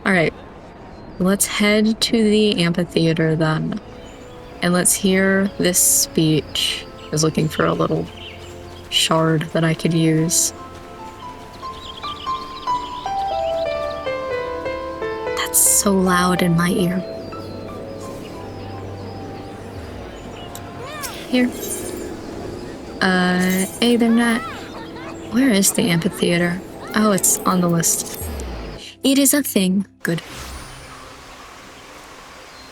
Alright, let's head to the amphitheater then. And let's hear this speech. I was looking for a little shard that I could use. That's so loud in my ear. Here. Hey, they're not... Where is the amphitheater? Oh, it's on the list. It is a thing. Good.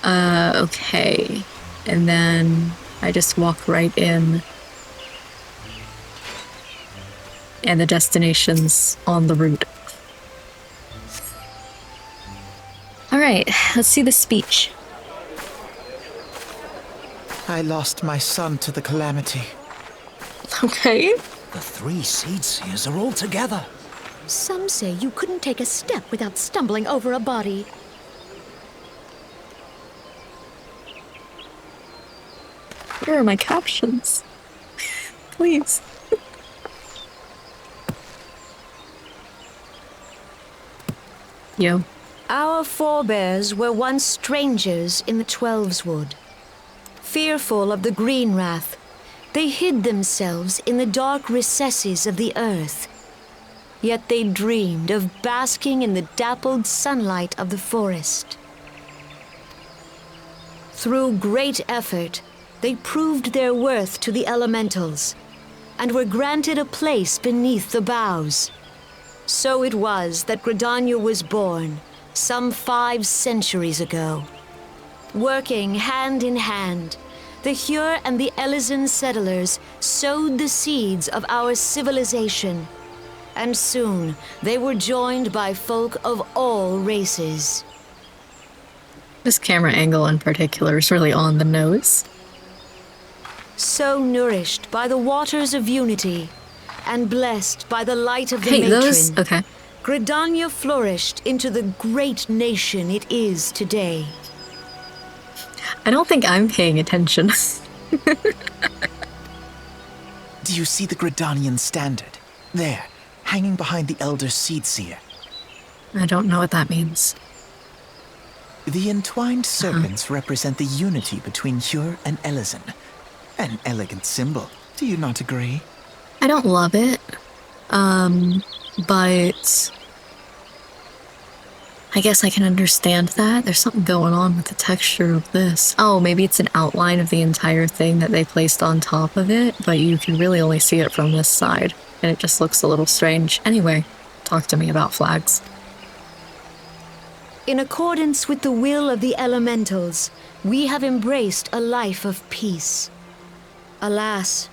Okay. And then I just walk right in. And the destination's on the route. Alright, let's see the speech. I lost my son to the calamity. Okay. The three seed seers are all together. Some say you couldn't take a step without stumbling over a body. Where are my captions? Please. Yo. Our forebears were once strangers in the Twelves Wood. Fearful of the green wrath, they hid themselves in the dark recesses of the earth. Yet they dreamed of basking in the dappled sunlight of the forest. Through great effort, they proved their worth to the elementals, and were granted a place beneath the boughs. So it was that Gridania was born, some 5 centuries ago. Working hand in hand, the Hyur and the Elysian settlers sowed the seeds of our civilization, and soon they were joined by folk of all races. This camera angle in particular is really on the nose. So nourished by the waters of unity, and blessed by the light of the Hey, matron, those... Okay. Gridania flourished into the great nation it is today. I don't think I'm paying attention. Do you see the Gridanian standard? There, hanging behind the Elder Seed Seer. I don't know what that means. The entwined serpents represent the unity between Hyur and Elysian. An elegant symbol, do you not agree? I don't love it. But I guess I can understand that. There's something going on with the texture of this. Oh, maybe it's an outline of the entire thing that they placed on top of it, but you can really only see it from this side, and it just looks a little strange. Anyway, talk to me about flags. In accordance with the will of the elementals, we have embraced a life of peace. Alas,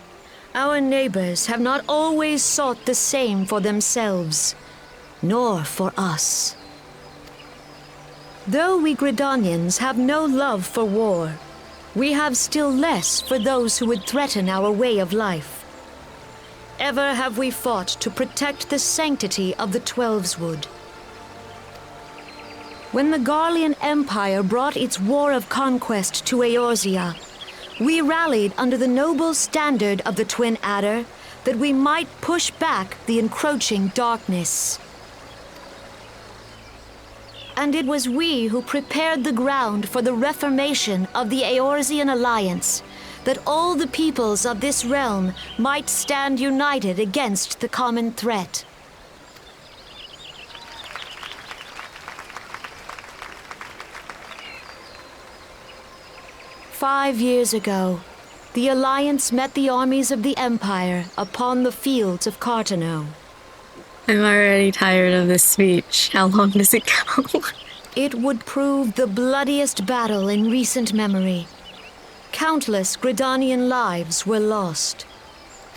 our neighbors have not always sought the same for themselves, nor for us. Though we Gridanians have no love for war, we have still less for those who would threaten our way of life. Ever have we fought to protect the sanctity of the Twelves Wood. When the Garlean Empire brought its war of conquest to Eorzea, we rallied under the noble standard of the Twin Adder that we might push back the encroaching darkness. And it was we who prepared the ground for the reformation of the Eorzean Alliance, that all the peoples of this realm might stand united against the common threat. "5 years ago, the Alliance met the armies of the Empire upon the fields of Cartano. I'm already tired of this speech. How long does it go? It would prove the bloodiest battle in recent memory. Countless Gridanian lives were lost.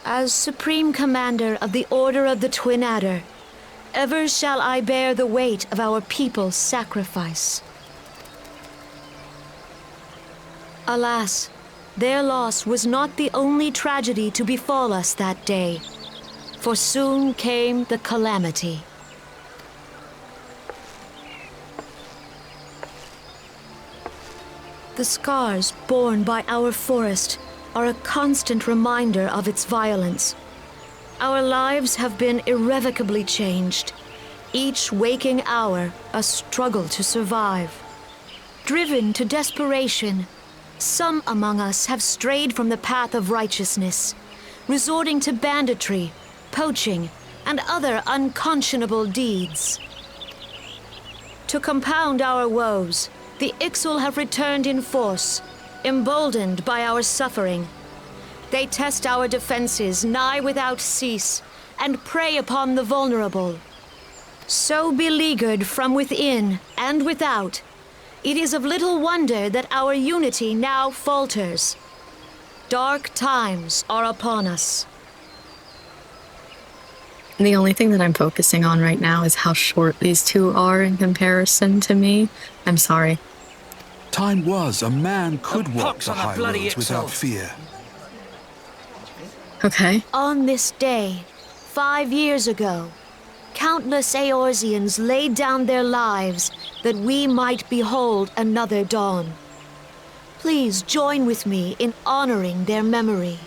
As Supreme Commander of the Order of the Twin Adder, ever shall I bear the weight of our people's sacrifice. Alas, their loss was not the only tragedy to befall us that day, for soon came the calamity. The scars borne by our forest are a constant reminder of its violence. Our lives have been irrevocably changed, each waking hour a struggle to survive. Driven to desperation, some among us have strayed from the path of righteousness, resorting to banditry, poaching, and other unconscionable deeds. To compound our woes, the Ixal have returned in force, emboldened by our suffering. They test our defenses nigh without cease, and prey upon the vulnerable. So beleaguered from within and without, it is of little wonder that our unity now falters. Dark times are upon us. The only thing that I'm focusing on right now is how short these two are in comparison to me. I'm sorry. Time was a man could walk pox the on a high bloody roads without Ixal. fear. Okay. On this day, 5 years ago, countless Eorzeans laid down their lives that we might behold another dawn. Please join with me in honoring their memory.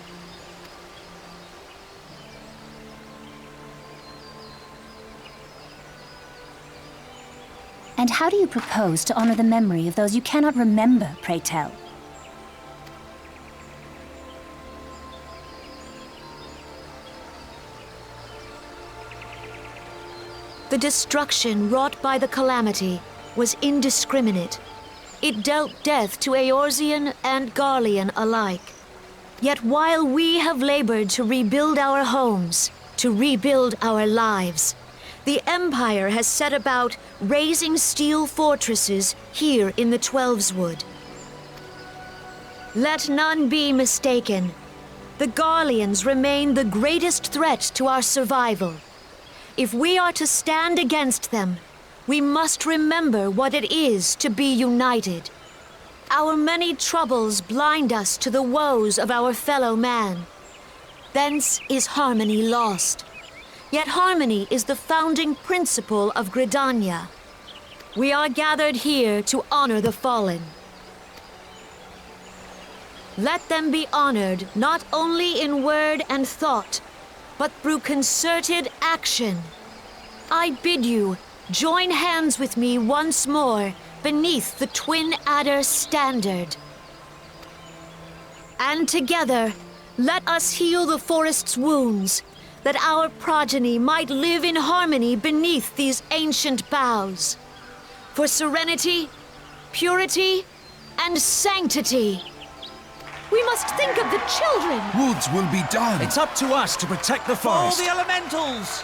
And how do you propose to honor the memory of those you cannot remember, pray tell? The destruction wrought by the calamity was indiscriminate. It dealt death to Eorzean and Garlean alike. Yet while we have labored to rebuild our homes, to rebuild our lives, the Empire has set about raising steel fortresses here in the Twelveswood. Let none be mistaken. The Garleans remain the greatest threat to our survival. If we are to stand against them, we must remember what it is to be united. Our many troubles blind us to the woes of our fellow man. Thence is harmony lost. Yet harmony is the founding principle of Gridania. We are gathered here to honor the fallen. Let them be honored not only in word and thought, but through concerted action. I bid you join hands with me once more beneath the Twin Adder standard. And together, let us heal the forest's wounds, that our progeny might live in harmony beneath these ancient boughs. For serenity, purity, and sanctity. We must think of the children! Woods will be done. It's up to us to protect the All forest. the elementals!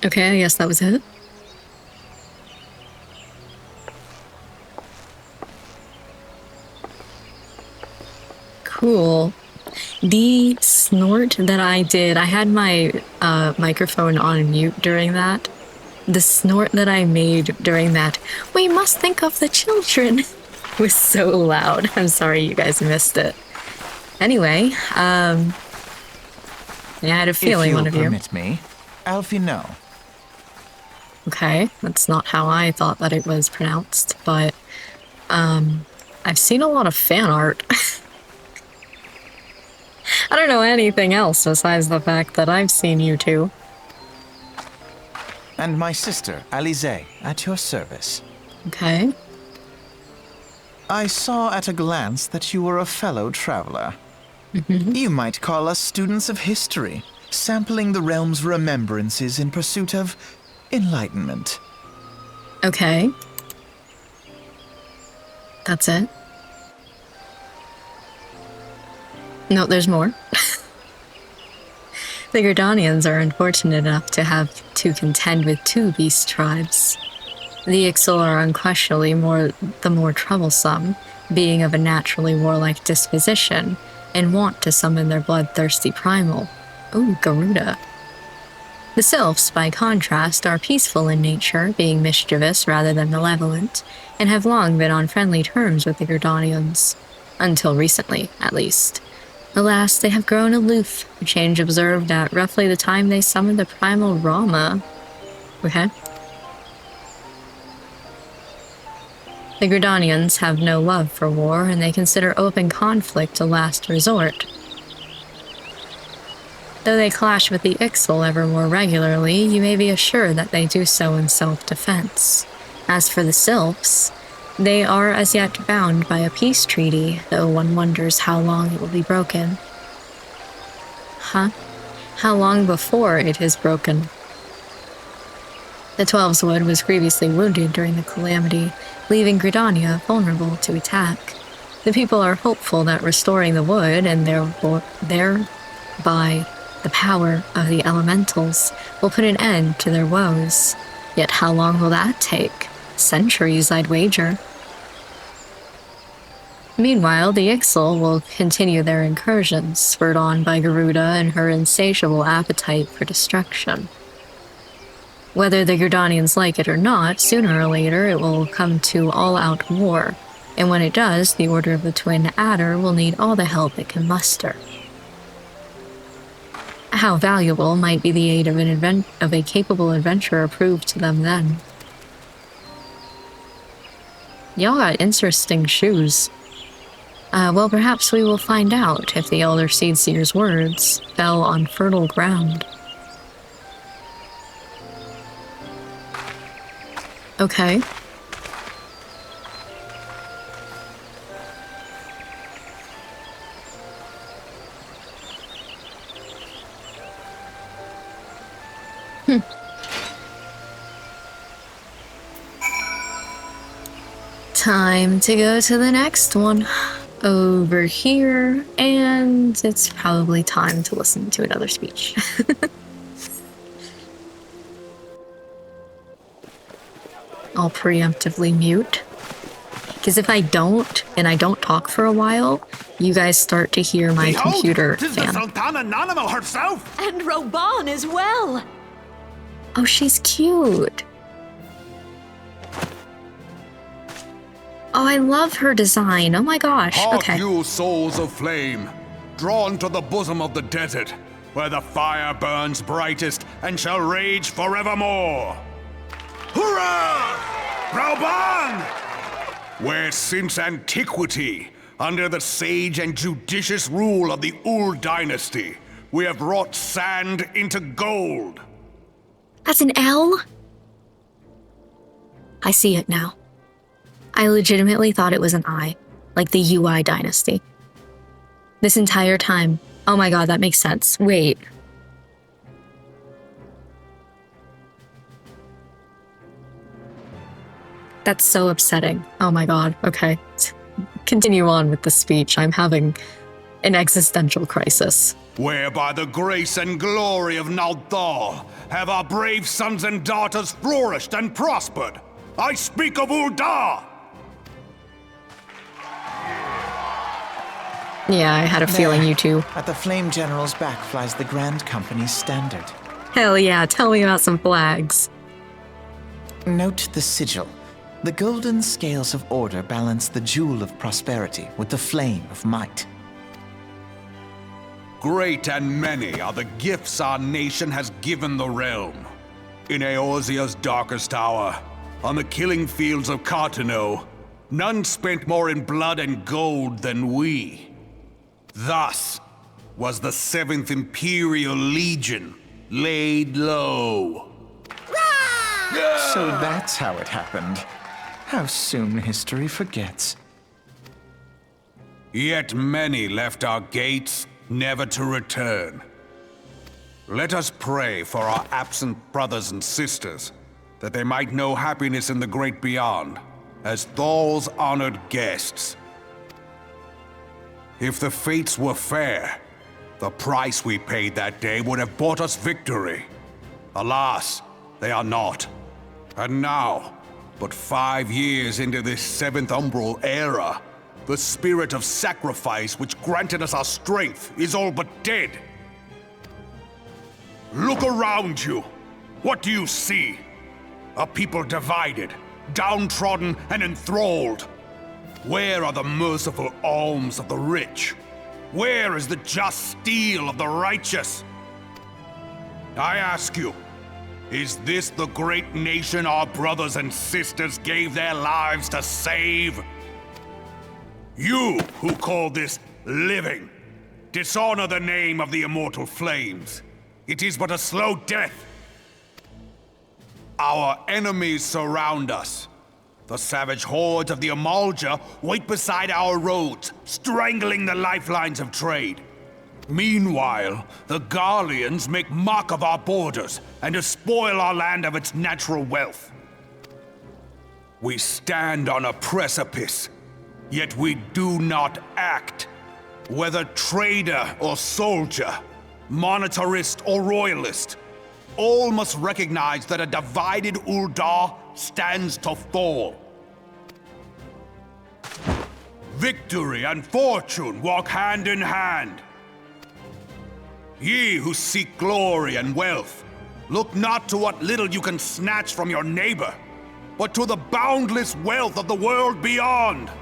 Okay, I guess that was it. Cool. The snort that I did, I had my microphone on mute during that. The snort that I made during that, we must think of the children, was so loud. I'm sorry you guys missed it. Anyway, yeah, I had a feeling one of If you. you'll permit me, Alfie, no. Okay, that's not how I thought that it was pronounced, but I've seen a lot of fan art. I don't know anything else besides the fact that I've seen you two. And my sister, Alize, at your service. Okay. I saw at a glance that you were a fellow traveler. You might call us students of history, sampling the realm's remembrances in pursuit of enlightenment. Okay. That's it. No, there's more. The Gridanians are unfortunate enough to have to contend with two beast tribes. The Ixal are unquestionably the more troublesome, being of a naturally warlike disposition, and want to summon their bloodthirsty primal. Ooh, Garuda. The Sylphs, by contrast, are peaceful in nature, being mischievous rather than malevolent, and have long been on friendly terms with the Gridanians. Until recently, at least. Alas, they have grown aloof, a change observed at roughly the time they summoned the primal Rama. Okay. The Gridanians have no love for war, and they consider open conflict a last resort. Though they clash with the Ixal ever more regularly, you may be assured that they do so in self-defense. As for the Sylphs, they are as yet bound by a peace treaty, though one wonders how long it will be broken. Huh? How long before it is broken? The Twelves Wood was grievously wounded during the calamity, leaving Gridania vulnerable to attack. The people are hopeful that restoring the wood, and thereby the power of the elementals, will put an end to their woes. Yet how long will that take? Centuries, I'd wager. Meanwhile, the Ixal will continue their incursions, spurred on by Garuda and her insatiable appetite for destruction. Whether the Gridanians like it or not, sooner or later it will come to all-out war, and when it does, the Order of the Twin Adder will need all the help it can muster. How valuable might be the aid of a capable adventurer prove to them then? Y'all got interesting shoes. Well, perhaps we will find out if the Elder Seedseer's words fell on fertile ground. Okay. Time to go to the next one. Over here, and it's probably time to listen to another speech. I'll preemptively mute. Because if I don't, and I don't talk for a while, you guys start to hear my computer Tis the fan. Sultana Nanimo herself! And Roban as well. Oh, she's cute. Oh, I love her design. Oh my gosh. Hark Okay. you, souls of flame, drawn to the bosom of the desert, where the fire burns brightest and shall rage forevermore. Hurrah! Rauban! Where since antiquity, under the sage and judicious rule of the Ul dynasty, we have wrought sand into gold. That's an L? I see it now. I legitimately thought it was an I, like the UI dynasty. This entire time. Oh my god, that makes sense. Wait. That's so upsetting. Oh my god, okay. Continue on with the speech. I'm having an existential crisis. Where by the grace and glory of Naldal have our brave sons and daughters flourished and prospered. I speak of Ul'dah! Yeah, I had a feeling you two. At the Flame General's back flies the Grand Company's standard. Hell yeah, tell me about some flags. Note the sigil. The golden scales of order balance the jewel of prosperity with the flame of might. Great and many are the gifts our nation has given the realm. In Eorzea's darkest hour, on the killing fields of Cartano, none spent more in blood and gold than we. Thus was the 7th Imperial Legion laid low. So that's how it happened. How soon history forgets. Yet many left our gates, never to return. Let us pray for our absent brothers and sisters, that they might know happiness in the great beyond, as Thal's honored guests. If the fates were fair, the price we paid that day would have bought us victory. Alas, they are not. And now, but 5 years into this 7th Umbral era, the spirit of sacrifice which granted us our strength is all but dead. Look around you. What do you see? A people divided, downtrodden, and enthralled. Where are the merciful alms of the rich? Where is the just steel of the righteous? I ask you, Is this the great nation our brothers and sisters gave their lives to save? You who call this living, dishonor the name of the immortal flames. It is but a slow death. Our enemies surround us. The savage hordes of the Amalja wait beside our roads, strangling the lifelines of trade. Meanwhile, the Garleans make mock of our borders and despoil our land of its natural wealth. We stand on a precipice, yet we do not act. Whether trader or soldier, monetarist or royalist, all must recognize that a divided Uldar stands to fall. Victory and fortune walk hand in hand. Ye who seek glory and wealth, look not to what little you can snatch from your neighbor, but to the boundless wealth of the world beyond.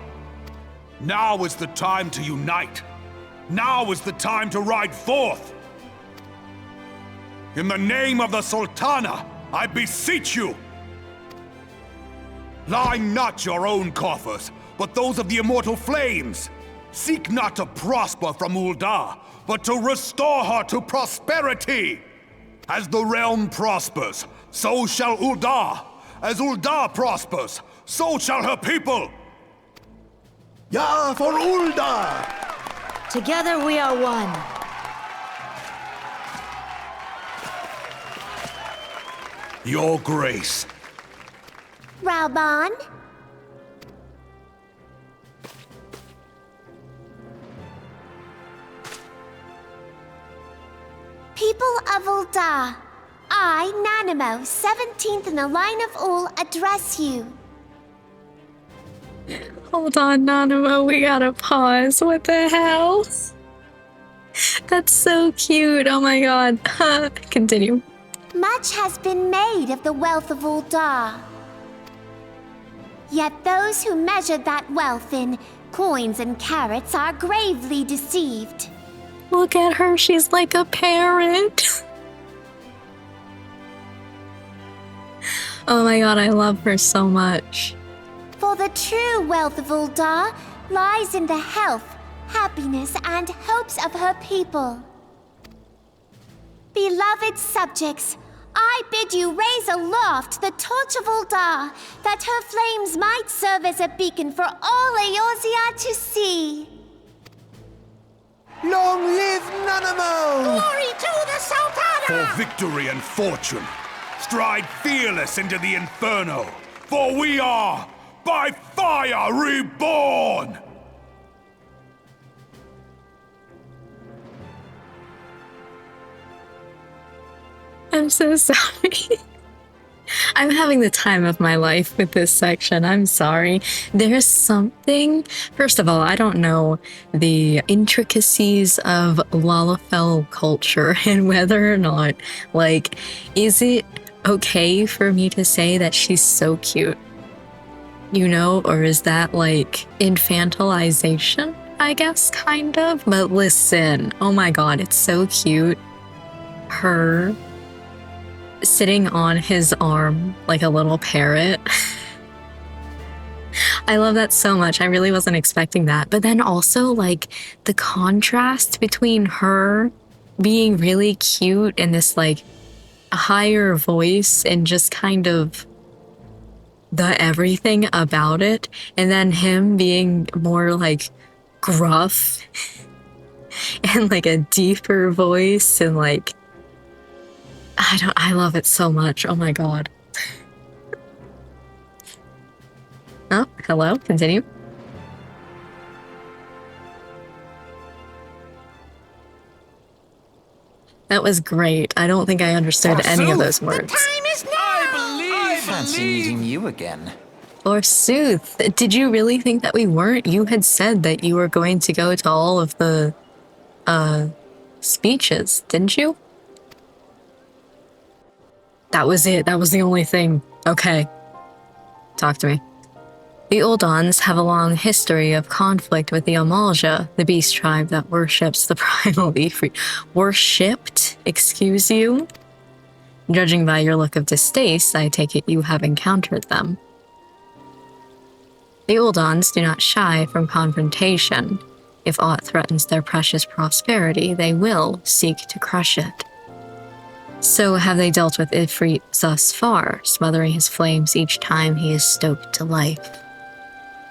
Now is the time to unite. Now is the time to ride forth. In the name of the Sultana, I beseech you. Line not your own coffers, but those of the immortal flames. Seek not to prosper from Uldar, but to restore her to prosperity. As the realm prospers, so shall Uldar. As Uldar prospers, so shall her people. Ja, for Uldar! Together we are one. Your Grace. Rauban? People of Uldar, I, Nanamo, 17th in the line of Ul, address you. Hold on, Nanamo, we gotta pause. What the hell? That's so cute. Oh my god. Continue. Much has been made of the wealth of Uldar. Yet those who measured that wealth in coins and carats are gravely deceived. Look at her, she's like a parrot. Oh my god, I love her so much. For the true wealth of Uldar lies in the health, happiness, and hopes of her people. Beloved subjects, I bid you raise aloft the torch of Uldar, that her flames might serve as a beacon for all Eorzea to see. Long live Nanamo! Glory to the Sultana! For victory and fortune, stride fearless into the inferno, for we are, by fire, reborn! I'm so sorry. I'm having the time of my life with this section. I'm sorry. There's something... First of all, I don't know the intricacies of Lalafell culture and whether or not, like, is it okay for me to say that she's so cute? You know, or is that, like, infantilization, I guess, kind of? But listen, oh my god, it's so cute. Her... sitting on his arm like a little parrot. I love that so much. I really wasn't expecting that. But then also like the contrast between her being really cute and this like higher voice and just kind of the everything about it, and then him being more like gruff and like a deeper voice and like I love it so much. Oh my god. Oh, hello, continue. That was great. I don't think I understood any of those words. Is now! I Fancy meeting you again. Forsooth, did you really think that we weren't? You had said that you were going to go to all of the, speeches, didn't you? That was it. That was the only thing. Okay. Talk to me. The Uldans have a long history of conflict with the Amalja, the beast tribe that worships the primal Ifrit. Worshipped? Excuse you? Judging by your look of distaste, I take it you have encountered them. The Uldans do not shy from confrontation. If aught threatens their precious prosperity, they will seek to crush it. So have they dealt with Ifrit thus far, smothering his flames each time he is stoked to life.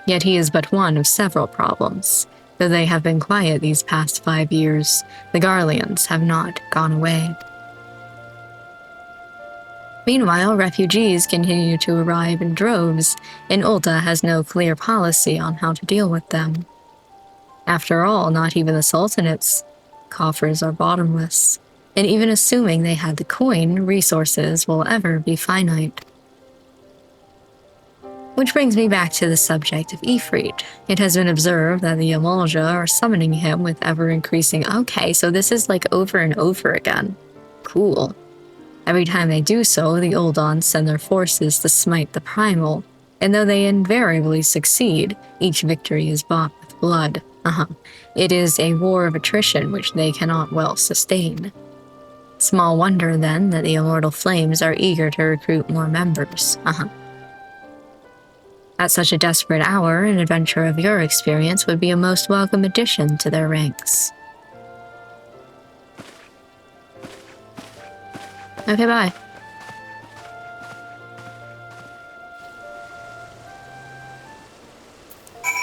Yet he is but one of several problems. Though they have been quiet these past 5 years, the Garleans have not gone away. Meanwhile, refugees continue to arrive in droves, and Ulta has no clear policy on how to deal with them. After all, not even the Sultanate's coffers are bottomless, and even assuming they had the coin, resources will ever be finite. Which brings me back to the subject of Ifrit. It has been observed that the Amalja are summoning him with ever-increasing— okay, so this is like over and over again. Cool. Every time they do so, the Uldans send their forces to smite the Primal, and though they invariably succeed, each victory is bought with blood. It is a war of attrition which they cannot well sustain. Small wonder, then, that the Immortal Flames are eager to recruit more members. At such a desperate hour, an adventure of your experience would be a most welcome addition to their ranks. Okay, bye.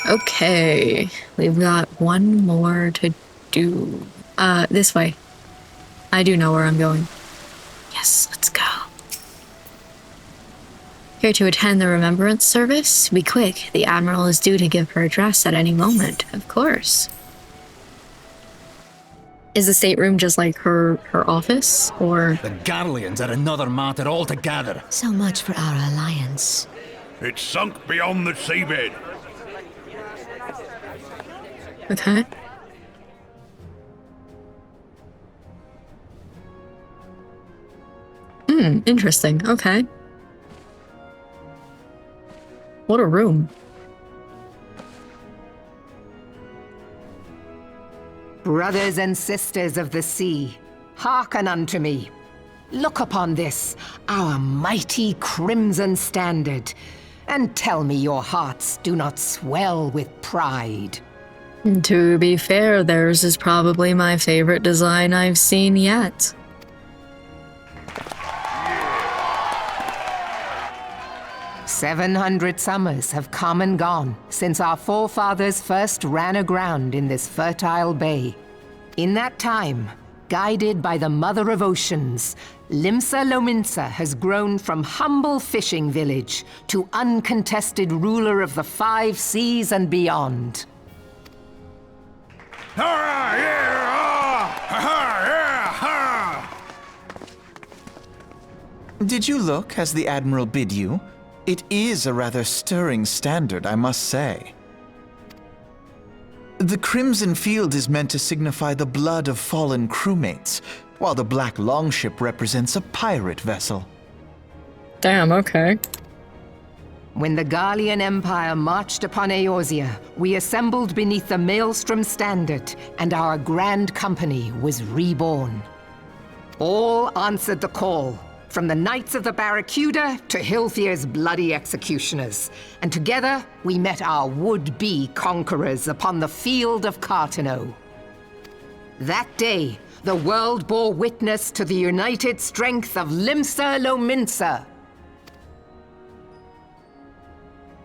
Okay, we've got one more to do. This way. I do know where I'm going. Yes, let's go. Here to attend the remembrance service? Be quick, the Admiral is due to give her address at any moment, of course. Is the stateroom just like her office, or? The Garleans are another matter altogether. So much for our alliance. It's sunk beyond the seabed. Okay. Interesting. Okay. What a room. Brothers and sisters of the sea, hearken unto me. Look upon this, our mighty crimson standard, and tell me your hearts do not swell with pride. To be fair, theirs is probably my favorite design I've seen yet. "700 summers have come and gone since our forefathers first ran aground in this fertile bay. In that time, guided by the Mother of Oceans, Limsa Lominsa has grown from humble fishing village to uncontested ruler of the 5 seas and beyond. Did you look as the Admiral bid you? It is a rather stirring standard, I must say. The crimson field is meant to signify the blood of fallen crewmates, while the black longship represents a pirate vessel. Damn, okay. When the Garlean Empire marched upon Eorzea, we assembled beneath the Maelstrom standard, and our grand company was reborn. All answered the call, from the Knights of the Barracuda to Hilthier's bloody executioners, and together we met our would-be conquerors upon the field of Cartano. That day, the world bore witness to the united strength of Limsa Lominsa.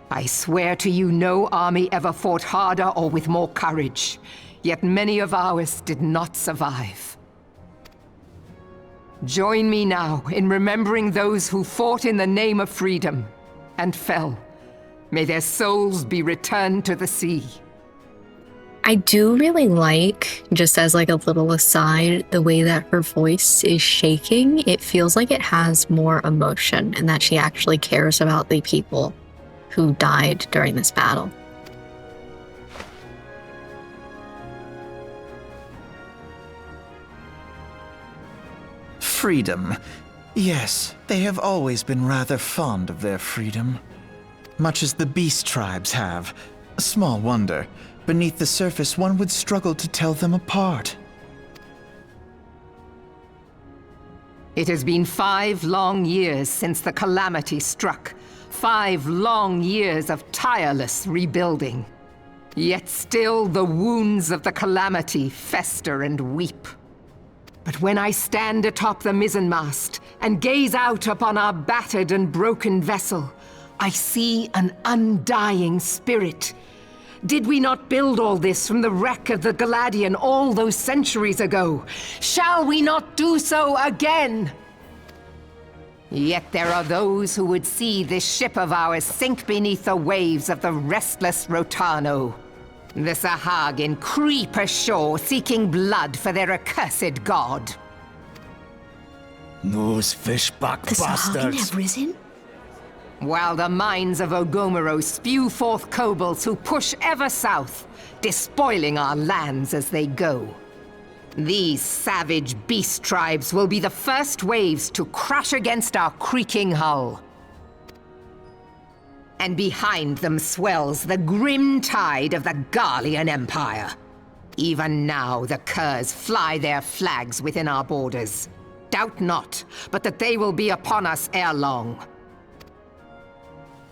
I swear to you, no army ever fought harder or with more courage, yet many of ours did not survive. Join me now in remembering those who fought in the name of freedom and fell. May their souls be returned to the sea. I do really like, just as like a little aside, the way that her voice is shaking. It feels like it has more emotion and that she actually cares about the people who died during this battle. Freedom. Yes, they have always been rather fond of their freedom. Much as the beast tribes have. Small wonder. Beneath the surface, one would struggle to tell them apart. It has been 5 long years since the calamity struck. 5 long years of tireless rebuilding. Yet still the wounds of the calamity fester and weep. But when I stand atop the mizzenmast and gaze out upon our battered and broken vessel, I see an undying spirit. Did we not build all this from the wreck of the Galadian all those centuries ago? Shall we not do so again? Yet there are those who would see this ship of ours sink beneath the waves of the restless Rotano. The Sahagin creep ashore seeking blood for their accursed god. Those fishback The Sahagin bastards. have risen? While the mines of Ogomoro spew forth kobolds who push ever south, despoiling our lands as they go. These savage beast tribes will be the first waves to crash against our creaking hull. And behind them swells the grim tide of the Garlean Empire. Even now the curs fly their flags within our borders. Doubt not, but that they will be upon us ere long.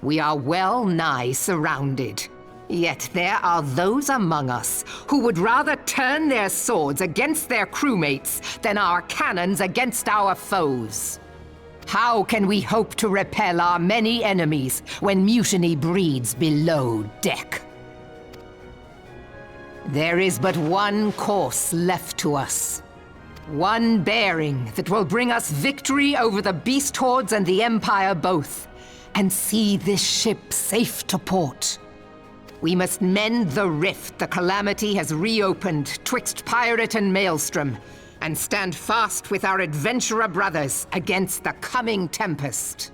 We are well nigh surrounded. Yet there are those among us who would rather turn their swords against their crewmates than our cannons against our foes. How can we hope to repel our many enemies when mutiny breeds below deck? There is but one course left to us. One bearing that will bring us victory over the beast hordes and the Empire both, and see this ship safe to port. We must mend the rift the calamity has reopened twixt pirate and maelstrom, and stand fast with our adventurer brothers against the coming tempest.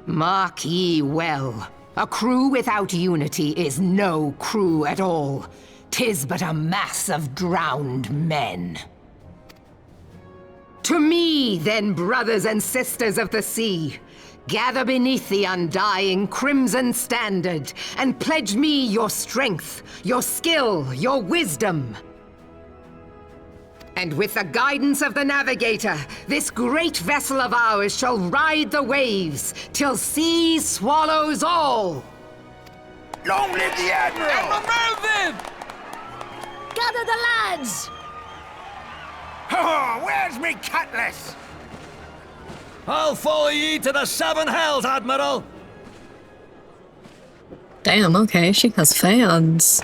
Mark ye well, a crew without unity is no crew at all. 'Tis but a mass of drowned men. To me, then, brothers and sisters of the sea, gather beneath the undying crimson standard, and pledge me your strength, your skill, your wisdom. And with the guidance of the navigator, this great vessel of ours shall ride the waves, till sea swallows all! Long live the Admiral! Gather the lads! Oh, where's me cutlass? I'll follow ye to the 7 hells, Admiral! Damn, okay, she has fans.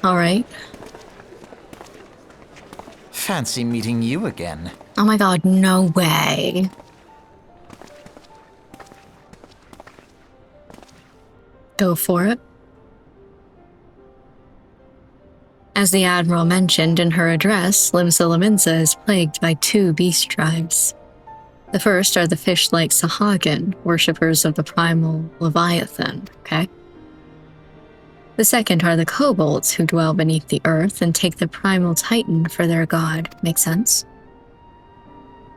Alright. Fancy meeting you again. Oh my god, no way. Go for it. As the Admiral mentioned in her address, Limsa Lominsa is plagued by 2 beast tribes. The first are the fish-like Sahagin, worshippers of the primal Leviathan, okay? The second are the kobolds, who dwell beneath the earth and take the primal titan for their god. Make sense?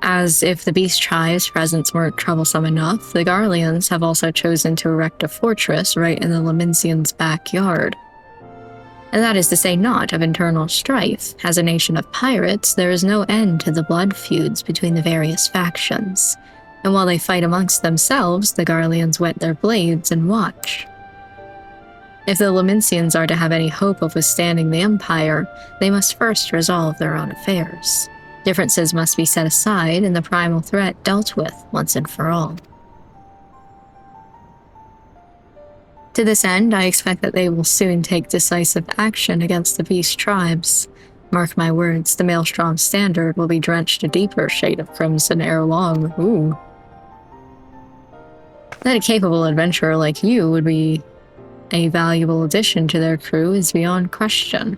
As if the beast tribes' presence weren't troublesome enough, the Garleans have also chosen to erect a fortress right in the Lominsians' backyard. And that is to say not of internal strife. As a nation of pirates, there is no end to the blood feuds between the various factions. And while they fight amongst themselves, the Garleans whet their blades and watch. If the Lominsians are to have any hope of withstanding the Empire, they must first resolve their own affairs. Differences must be set aside and the primal threat dealt with once and for all. To this end, I expect that they will soon take decisive action against the beast tribes. Mark my words, the Maelstrom Standard will be drenched a deeper shade of crimson ere long. Ooh. That a capable adventurer like you would be a valuable addition to their crew is beyond question.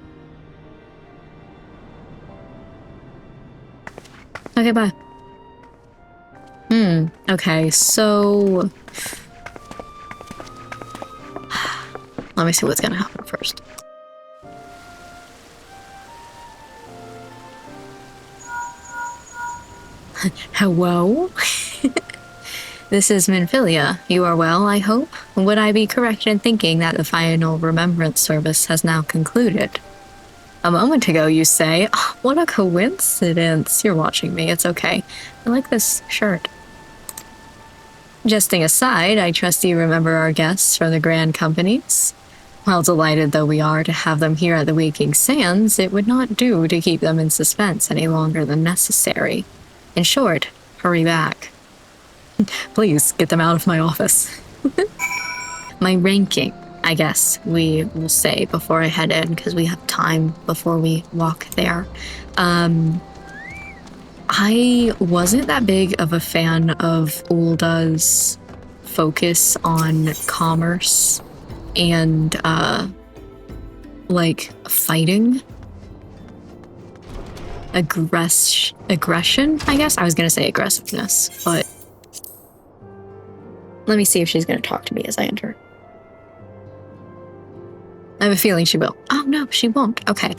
Okay, bye. Okay, so... let me see what's gonna happen first. Hello? This is Minfilia. You are well, I hope? Would I be correct in thinking that the final remembrance service has now concluded? A moment ago, you say. Oh, what a coincidence. You're watching me. It's okay. I like this shirt. Jesting aside, I trust you remember our guests from the Grand Companies. While delighted though we are to have them here at the Waking Sands, it would not do to keep them in suspense any longer than necessary. In short, hurry back. Please, get them out of my office. My ranking, I guess we will say before I head in, because we have time before we walk there. I wasn't that big of a fan of Ulda's focus on commerce and, like, fighting. Aggression, I guess? I was gonna say aggressiveness, but let me see if she's gonna talk to me as I enter. I have a feeling she will. Oh no, she won't. Okay.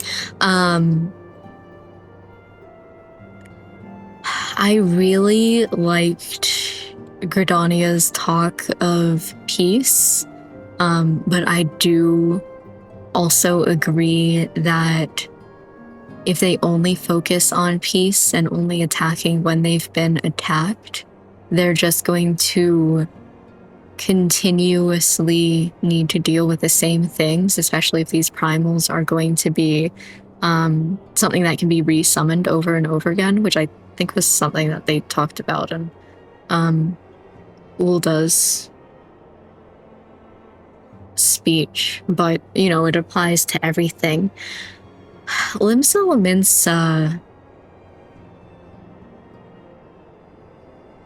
I really liked Gridania's talk of peace, but I do also agree that if they only focus on peace and only attacking when they've been attacked, they're just going to continuously need to deal with the same things, especially if these primals are going to be something that can be resummoned over and over again, which I think was something that they talked about in Ulda's speech, but you know, it applies to everything. Limsa Laminsa,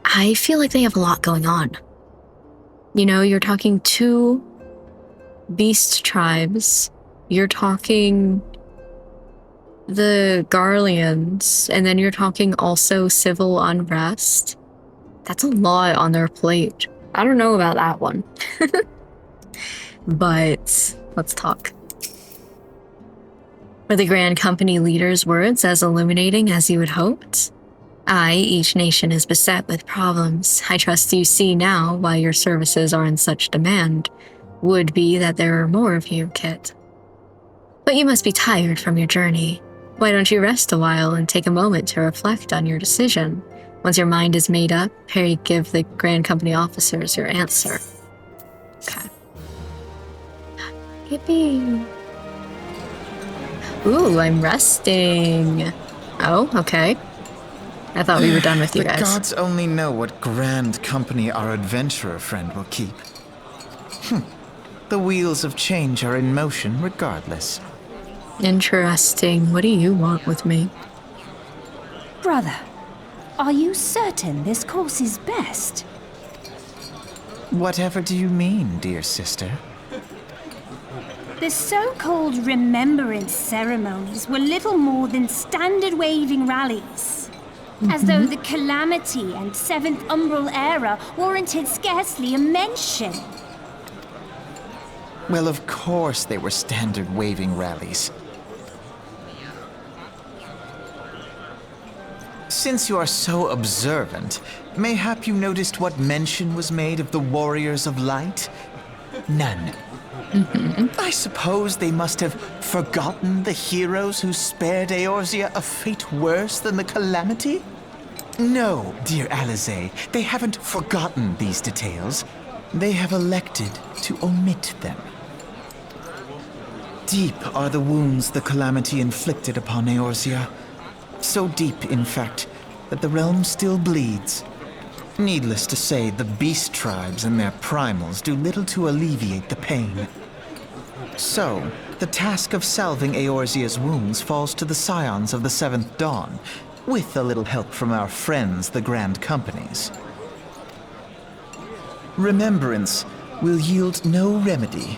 I feel like they have a lot going on. You know, you're talking two beast tribes, you're talking the Garleans, and then you're talking also civil unrest. That's a lot on their plate. I don't know about that one. But let's talk. Were the Grand Company leader's words as illuminating as you had hoped? Aye, each nation is beset with problems. I trust you see now why your services are in such demand. Would be that there are more of you, Kit. But you must be tired from your journey. Why don't you rest a while and take a moment to reflect on your decision? Once your mind is made up, Harry, give the Grand Company officers your answer. Okay. Yippee. Ooh, I'm resting. Oh, okay. I thought we were done with you guys. The gods only know what Grand Company our adventurer friend will keep. The wheels of change are in motion regardless. Interesting. What do you want with me? Brother, are you certain this course is best? Whatever do you mean, dear sister? The so-called remembrance ceremonies were little more than standard waving rallies. As though the Calamity and Seventh Umbral Era warranted scarcely a mention. Well, of course they were standard waving rallies. Since you are so observant, mayhap you noticed what mention was made of the Warriors of Light? None. I suppose they must have forgotten the heroes who spared Eorzea a fate worse than the Calamity? No, dear Alize, they haven't forgotten these details. They have elected to omit them. Deep are the wounds the Calamity inflicted upon Eorzea. So deep, in fact, that the realm still bleeds. Needless to say, the beast tribes and their primals do little to alleviate the pain. So, the task of salving Eorzea's wounds falls to the scions of the Seventh Dawn, with a little help from our friends, the Grand Companies. Remembrance will yield no remedy.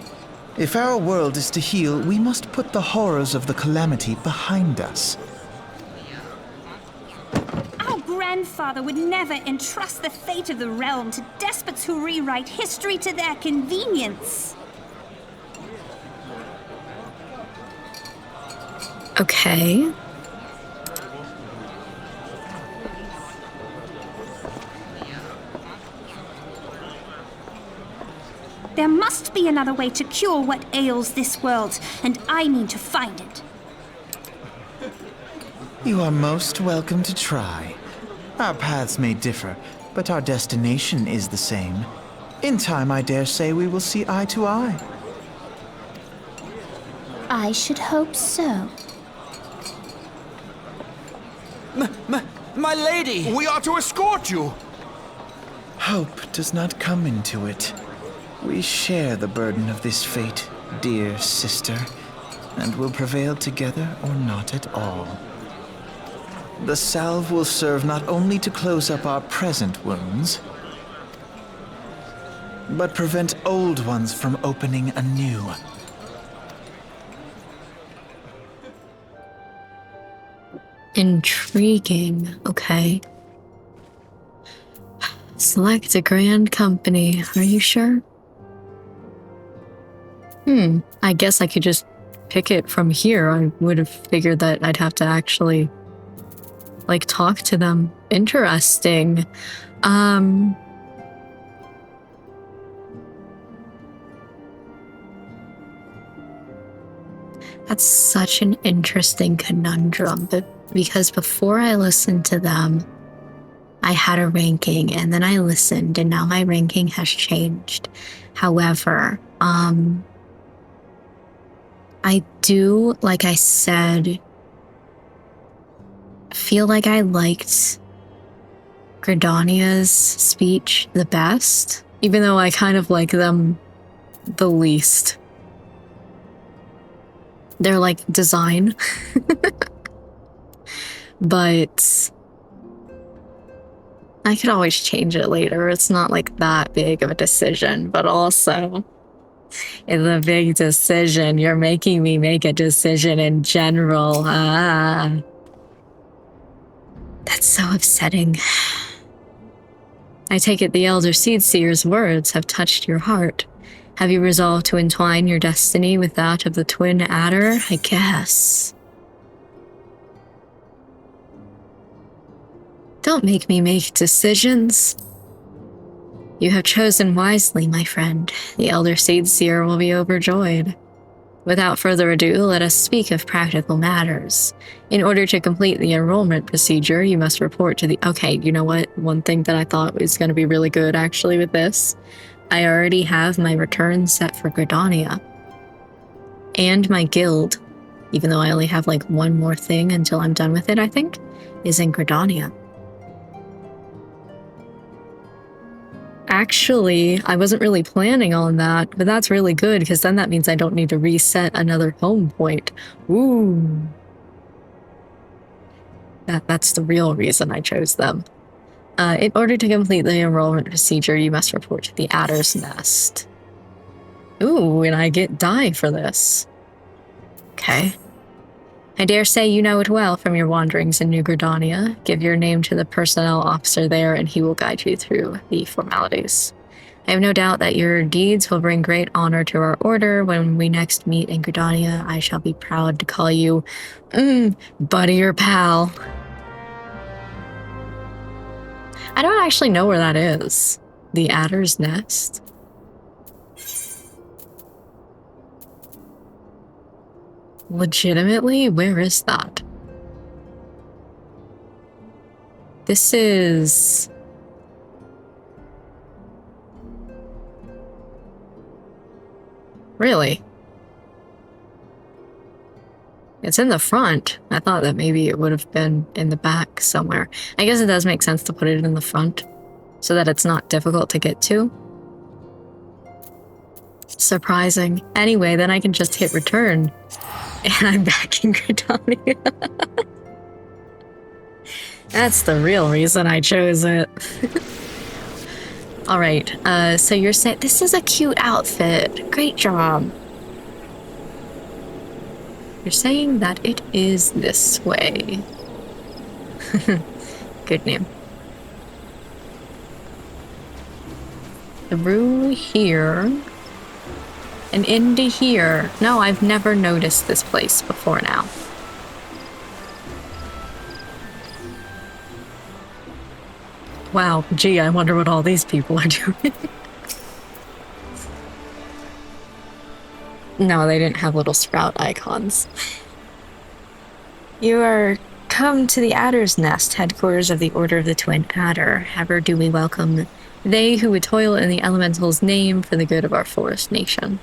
If our world is to heal, we must put the horrors of the Calamity behind us. Our grandfather would never entrust the fate of the realm to despots who rewrite history to their convenience. Okay. There must be another way to cure what ails this world, and I mean to find it. You are most welcome to try. Our paths may differ, but our destination is the same. In time, I dare say we will see eye to eye. I should hope so. My lady! We are to escort you. Hope does not come into it. We share the burden of this fate, dear sister, and will prevail together or not at all. The salve will serve not only to close up our present wounds, but prevent old ones from opening anew. Intriguing. Okay. Select a grand company. Are you sure? I guess I could just pick it from here. I would have figured that I'd have to actually, like, talk to them. Interesting. That's such an interesting conundrum, but because before I listened to them, I had a ranking, and then I listened, and now my ranking has changed. However, I do, like I said, feel like I liked Gridania's speech the best, even though I kind of like them the least. Their, like, design. But I could always change it later. It's not, like, that big of a decision, but also it's a big decision. You're making me make a decision in general. That's so upsetting. I take it the Elder Seedseer's words have touched your heart. Have you resolved to entwine your destiny with that of the twin adder? I guess. Don't make me make decisions. You have chosen wisely, my friend. The Elder Seedseer will be overjoyed. Without further ado, let us speak of practical matters. In order to complete the enrollment procedure, you must report to the... Okay, you know what? One thing that I thought was going to be really good, actually, with this. I already have my return set for Gridania. And my guild, even though I only have, like, one more thing until I'm done with it, I think, is in Gridania. Actually, I wasn't really planning on that, but that's really good, because then that means I don't need to reset another home point. Ooh. That's the real reason I chose them. In order to complete the enrollment procedure, you must report to the Adder's Nest. Ooh, and I get dye for this. Okay. I dare say you know it well from your wanderings in New Gridania. Give your name to the personnel officer there, and he will guide you through the formalities. I have no doubt that your deeds will bring great honor to our order. When we next meet in Gridania, I shall be proud to call you, buddy or pal. I don't actually know where that is. The Adder's Nest? Legitimately? Where is that? This is... Really? It's in the front. I thought that maybe it would have been in the back somewhere. I guess it does make sense to put it in the front so that it's not difficult to get to. Surprising. Anyway, then I can just hit return and I'm back in Gridania. That's the real reason I chose it. Alright, so you're saying this is a cute outfit. Great job. You're saying that it is this way. Good name. Through here. And into here. No, I've never noticed this place before now. Wow, gee, I wonder what all these people are doing. No, they didn't have little sprout icons. You are come to the Adder's Nest, headquarters of the Order of the Twin Adder. Ever do we welcome they who would toil in the elemental's name for the good of our forest nation.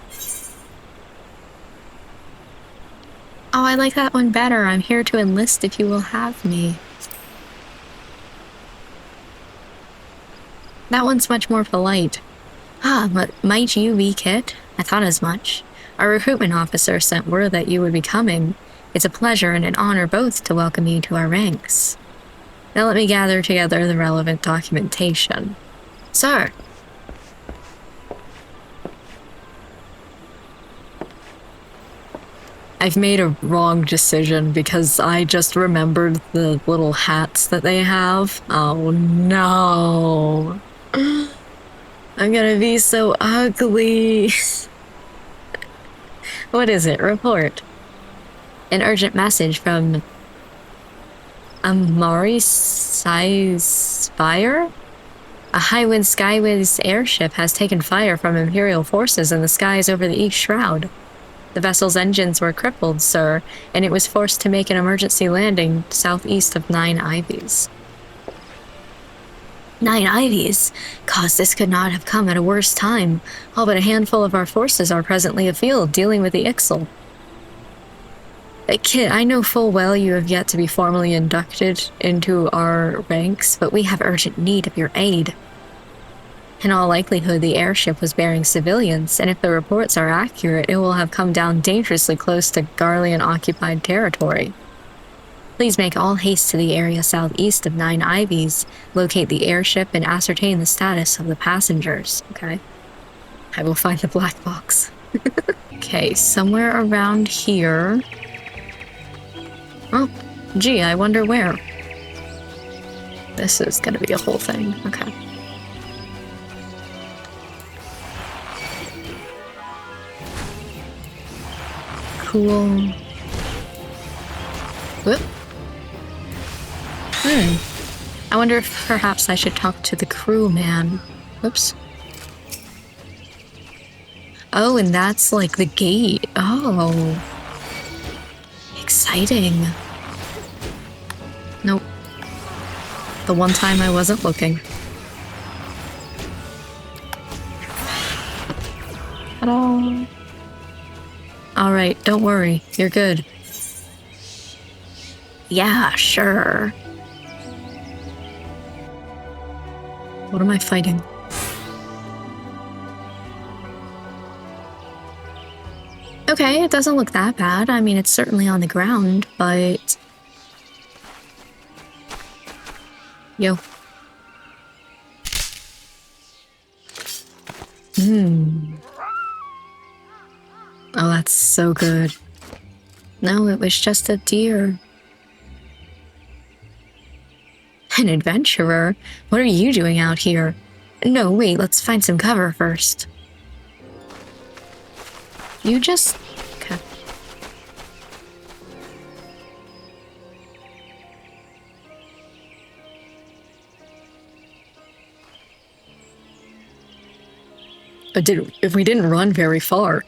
Oh, I like that one better. I'm here to enlist if you will have me. That one's much more polite. Ah, but might you be Kit? I thought as much. Our recruitment officer sent word that you would be coming. It's a pleasure and an honor both to welcome you to our ranks. Now let me gather together the relevant documentation. Sir. I've made a wrong decision because I just remembered the little hats that they have. Oh no. I'm gonna be so ugly. What is it? Report. An urgent message from Amari Spire? A Highwind Skywiz airship has taken fire from Imperial forces in the skies over the East Shroud. The vessel's engines were crippled, sir, and it was forced to make an emergency landing southeast of 9 Ivies. 9 Ivies? Cause this could not have come at a worse time. All but a handful of our forces are presently afield, dealing with the Ixal. Kit, I know full well you have yet to be formally inducted into our ranks, but we have urgent need of your aid. In all likelihood, the airship was bearing civilians, and if the reports are accurate, it will have come down dangerously close to Garlean-occupied territory. Please make all haste to the area southeast of 9 Ivies, locate the airship, and ascertain the status of the passengers, okay? I will find the black box. Okay, somewhere around here. Oh, gee, I wonder where. This is gonna be a whole thing, okay. Cool. Whoop. I wonder if perhaps I should talk to the crewman. Whoops. Oh, and that's like the gate. Oh. Exciting. Nope. The one time I wasn't looking. Ta-da. Alright, don't worry. You're good. Yeah, sure. What am I fighting? Okay, it doesn't look that bad. I mean, it's certainly on the ground, but... Yo. Oh, that's so good. No, it was just a deer. An adventurer? What are you doing out here? No, wait, let's find some cover first. You just... Okay. But if we didn't run very far.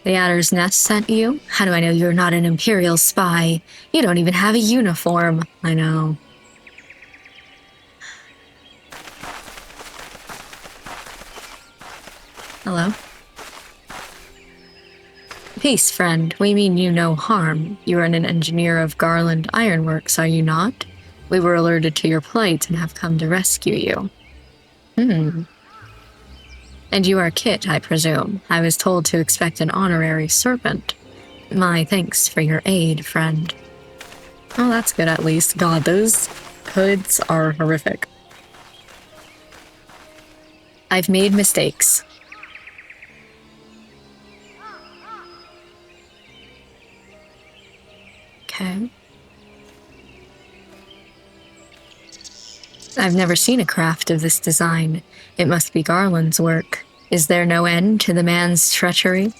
The Adder's Nest sent you? How do I know you're not an Imperial spy? You don't even have a uniform. I know. Hello? Peace, friend. We mean you no harm. You are an engineer of Garland Ironworks, are you not? We were alerted to your plight and have come to rescue you. And you are Kit, I presume. I was told to expect an honorary servant. My thanks for your aid, friend. Oh, that's good at least. God, those hoods are horrific. I've made mistakes. Okay. I've never seen a craft of this design. It must be Garland's work. Is there no end to the man's treachery?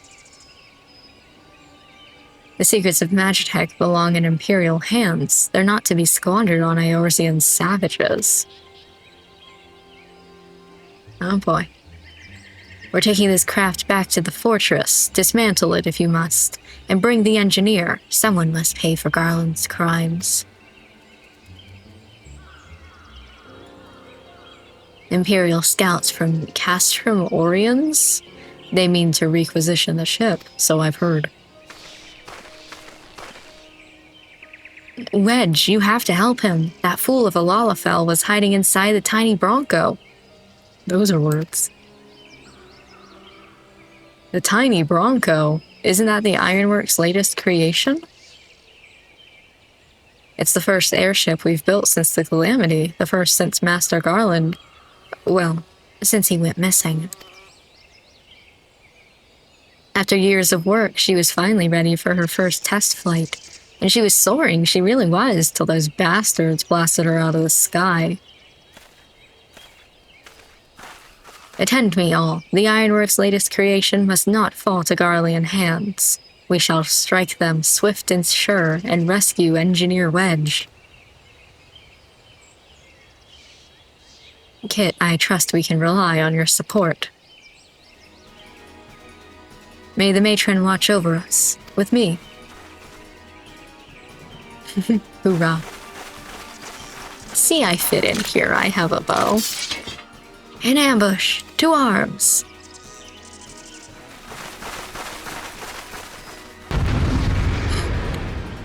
The secrets of Magitech belong in Imperial hands. They're not to be squandered on Eorzean savages. Oh boy. We're taking this craft back to the fortress, dismantle it if you must, and bring the engineer. Someone must pay for Garland's crimes. Imperial scouts from Castrum Orions? They mean to requisition the ship, so I've heard. Wedge, you have to help him. That fool of a Lalafell was hiding inside the tiny Bronco. Those are words. The tiny Bronco? Isn't that the Ironworks' latest creation? It's the first airship we've built since the Calamity, the first since Master Garland. Well, since he went missing. After years of work, she was finally ready for her first test flight. And she was soaring, she really was, till those bastards blasted her out of the sky. Attend me all. The Ironworks' latest creation must not fall to Garlean hands. We shall strike them swift and sure and rescue Engineer Wedge. Kit, I trust we can rely on your support. May the matron watch over us, with me. Hoorah. See, I fit in here. I have a bow. An ambush! To arms!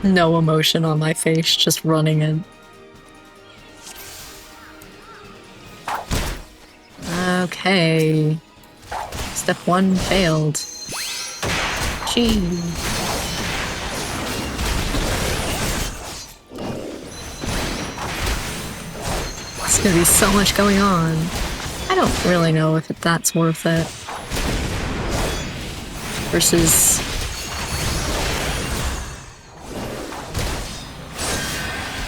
No emotion on my face, just running in. Okay. Step 1 failed. Gee. There's gonna be so much going on. I don't really know if that's worth it. Versus...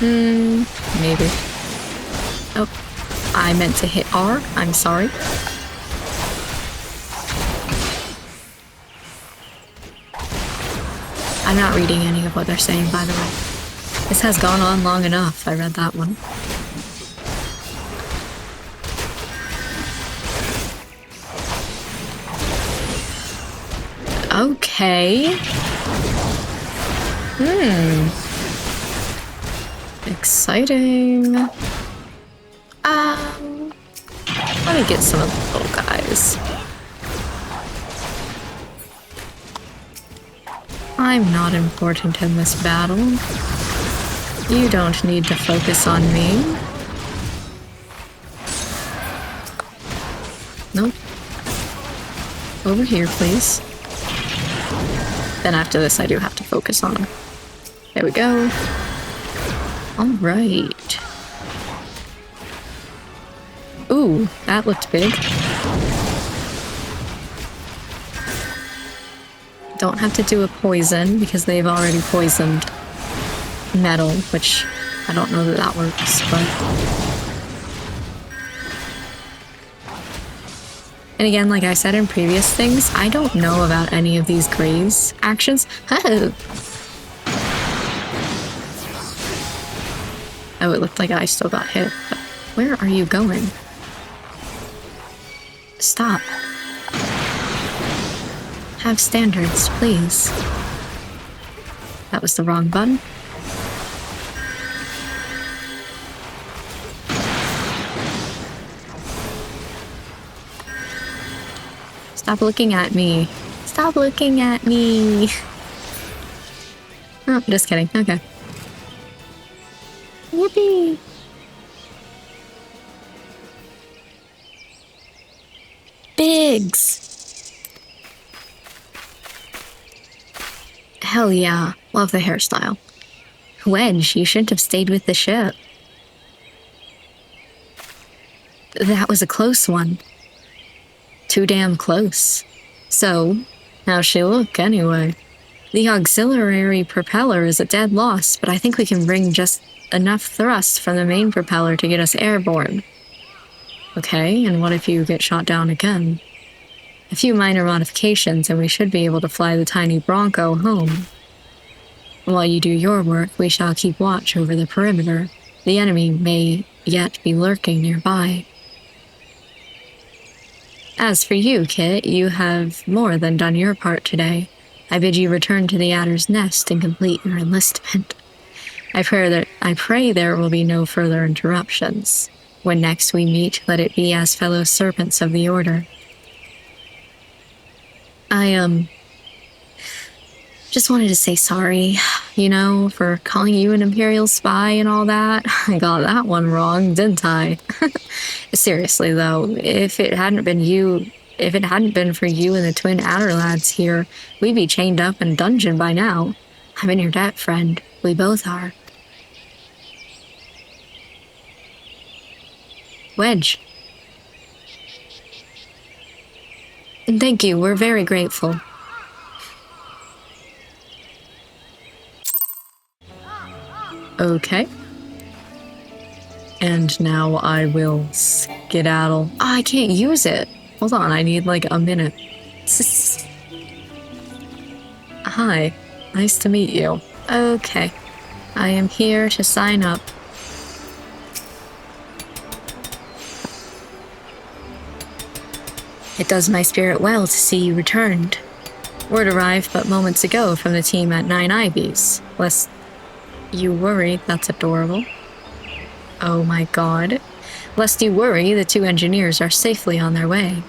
maybe. Oh, I meant to hit R. I'm sorry. I'm not reading any of what they're saying, by the way. This has gone on long enough. I read that one. Okay. Exciting. Let me get some of the little guys. I'm not important in this battle. You don't need to focus on me. Nope. Over here, please. Then after this, I do have to focus on him. There we go. Alright. Ooh, that looked big. Don't have to do a poison because they've already poisoned metal, which I don't know that that works, but... And again, like I said in previous things, I don't know about any of these Graves actions. Oh, it looked like I still got hit, but where are you going? Stop. Have standards, please. That was the wrong button. Stop looking at me. Stop looking at me. Oh, just kidding. Okay. Yippee! Biggs! Hell yeah. Love the hairstyle. Wedge, you shouldn't have stayed with the ship. That was a close one. Too damn close. So, how's she look anyway? The auxiliary propeller is a dead loss, but I think we can bring just enough thrust from the main propeller to get us airborne. Okay, and what if you get shot down again? A few minor modifications and we should be able to fly the tiny Bronco home. While you do your work, we shall keep watch over the perimeter. The enemy may yet be lurking nearby. As for you, Kit, you have more than done your part today. I bid you return to the Adder's Nest and complete your enlistment. I pray there will be no further interruptions. When next we meet, let it be as fellow serpents of the Order. I, just wanted to say sorry, for calling you an Imperial spy and all that. I got that one wrong, didn't I? Seriously, though, if it hadn't been for you and the twin Adder lads here, we'd be chained up in a dungeon by now. I'm in your debt, friend. We both are. Wedge. And thank you, we're very grateful. Okay. And now I will skedaddle. Oh, I can't use it. Hold on, I need like a minute. Hi, nice to meet you. Okay, I am here to sign up. It does my spirit well to see you returned. Word arrived but moments ago from the team at 9 Ivies. Lest you worry, that's adorable. Oh my god. Lest you worry, the 2 engineers are safely on their way.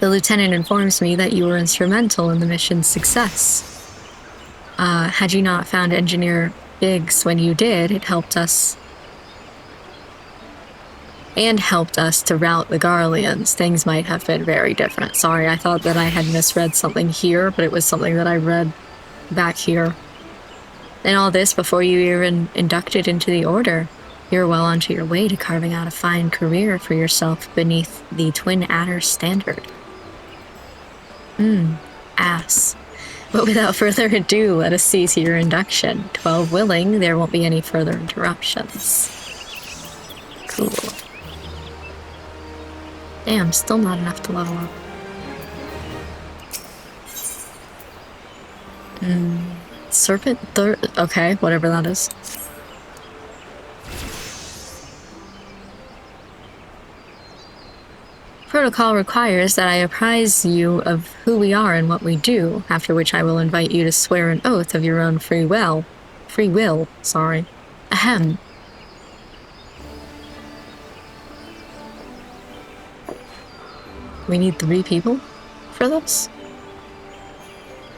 The lieutenant informs me that you were instrumental in the mission's success. Had you not found Engineer Biggs when you did, it helped us to rout the Garleans. Things might have been very different. Sorry, I thought that I had misread something here, but it was something that I read back here. And all this before you were inducted into the Order. You're well onto your way to carving out a fine career for yourself beneath the Twin Adder standard. Ass. But without further ado, let us see to your induction. 12 willing, there won't be any further interruptions. Cool. Damn, still not enough to level up. Serpent okay, whatever that is. Protocol requires that I apprise you of who we are and what we do, after which I will invite you to swear an oath of your own free will. Ahem. We need 3 people for this?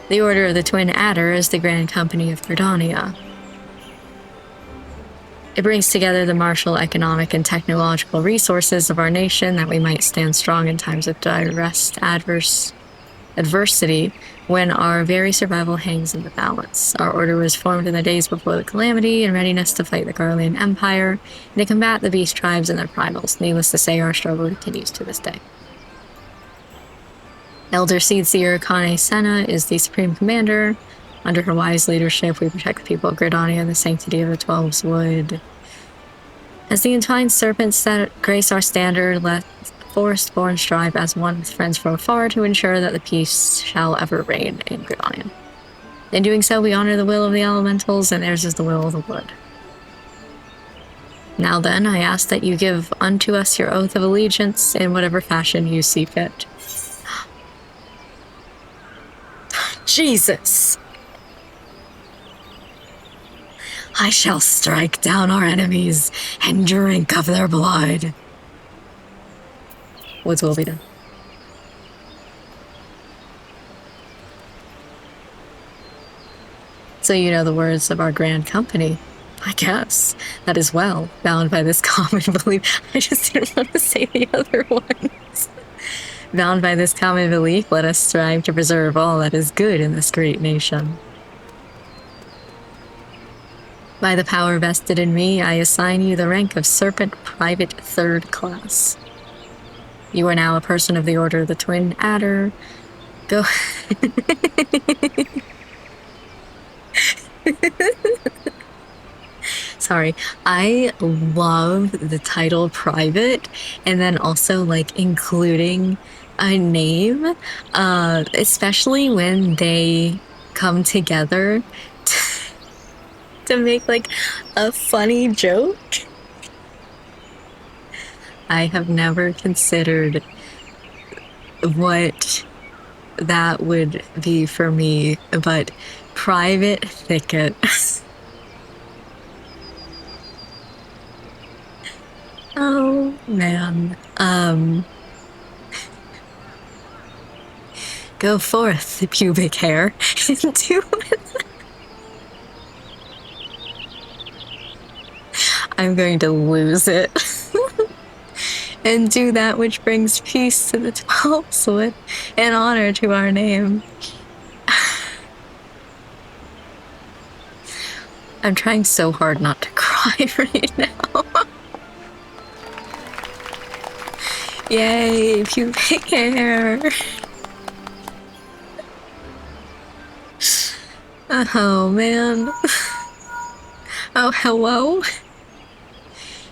The Order of the Twin Adder is the Grand Company of Gridania. It brings together the martial, economic, and technological resources of our nation that we might stand strong in times of direst adversity when our very survival hangs in the balance. Our order was formed in the days before the calamity in readiness to fight the Garlean Empire and to combat the beast tribes and their primals. Needless to say, our struggle continues to this day. Elder Seedseer Kane Senna is the Supreme Commander. Under her wise leadership, we protect the people of Gridania and the sanctity of the 12's wood. As the entwined serpents that grace our standard, let forest-born strive as one with friends from afar to ensure that the peace shall ever reign in Gridania. In doing so, we honor the will of the elementals, and theirs is the will of the wood. Now then, I ask that you give unto us your oath of allegiance in whatever fashion you see fit. Jesus! I shall strike down our enemies and drink of their blood. What's will be done? So you know the words of our grand company. I guess. That is well, bound by this common belief. I just didn't want to say the other ones. Bound by this common belief, let us strive to preserve all that is good in this great nation. By the power vested in me, I assign you the rank of Serpent Private 3rd Class. You are now a person of the Order of the Twin Adder. Go... Sorry, I love the title Private, and then also, like, including a name, especially when they come together to make, like, a funny joke. I have never considered what that would be for me, but private thicket. Oh, man. Go forth, the pubic hair, into I'm going to lose it. And do that which brings peace to the 12 Sword and honor to our name. I'm trying so hard not to cry right now. Yay, pubic hair. Oh, man. Oh, hello?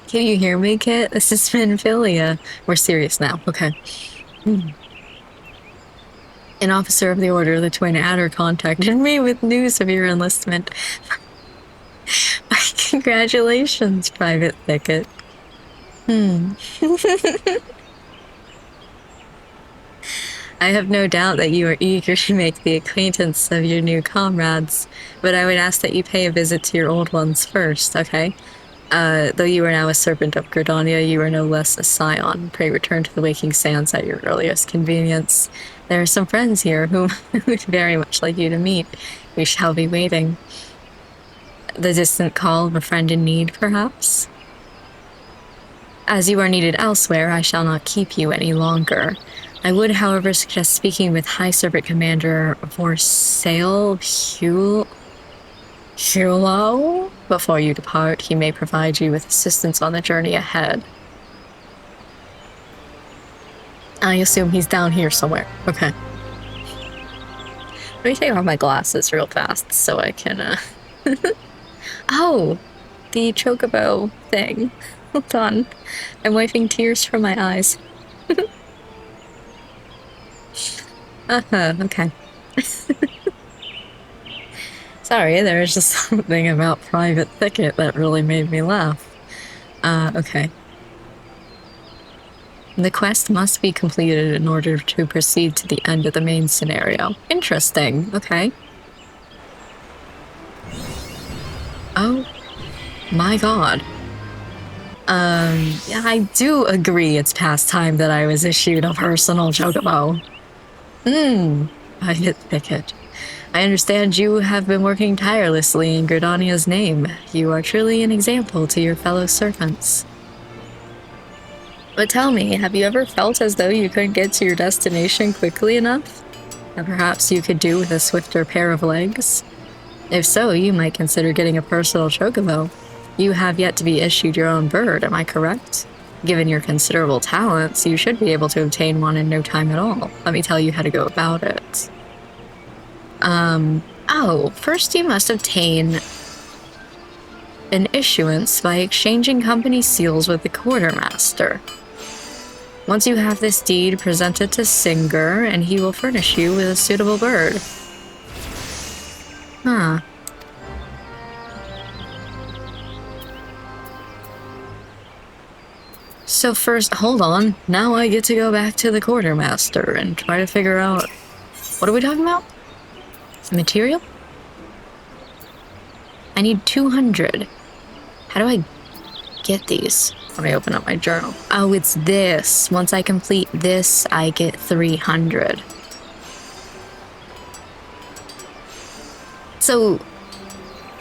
Can you hear me, Kit? This is Spinphilia. We're serious now, okay. An officer of the Order of the Twin Adder contacted me with news of your enlistment. My congratulations, Private Thicket. I have no doubt that you are eager to make the acquaintance of your new comrades, but I would ask that you pay a visit to your old ones first, okay? Though you are now a servant of Gridania, you are no less a scion. Pray return to the Waking Sands at your earliest convenience. There are some friends here whom would very much like you to meet. We shall be waiting. The distant call of a friend in need, perhaps? As you are needed elsewhere, I shall not keep you any longer. I would, however, suggest speaking with High Servant Commander Vorsail Hulo. Before you depart, he may provide you with assistance on the journey ahead. I assume he's down here somewhere. Okay. Let me take off my glasses real fast so I can, Oh! The chocobo thing. Hold on. I'm wiping tears from my eyes. Okay. Sorry, there was just something about Private Thicket that really made me laugh. Okay. The quest must be completed in order to proceed to the end of the main scenario. Interesting, okay. Oh my god. Yeah, I do agree it's past time that I was issued a personal chocobo. Private Thicket. I understand you have been working tirelessly in Gridania's name. You are truly an example to your fellow servants. But tell me, have you ever felt as though you couldn't get to your destination quickly enough? That perhaps you could do with a swifter pair of legs? If so, you might consider getting a personal chocobo. You have yet to be issued your own bird, am I correct? Given your considerable talents, you should be able to obtain one in no time at all. Let me tell you how to go about it. First you must obtain an issuance by exchanging company seals with the quartermaster. Once you have this deed, present it to Singer, and he will furnish you with a suitable bird. Huh. So first, hold on, now I get to go back to the quartermaster and try to figure out... What are we talking about? Material? I need 200. How do I get these? Let me open up my journal. Oh, it's this. Once I complete this, I get 300. So,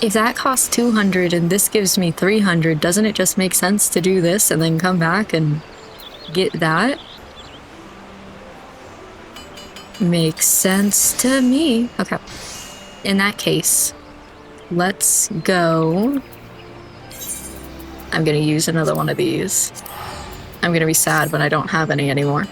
if that costs 200 and this gives me 300, doesn't it just make sense to do this and then come back and get that? Makes sense to me. Okay. In that case, let's go. I'm gonna use another one of these. I'm gonna be sad when I don't have any anymore.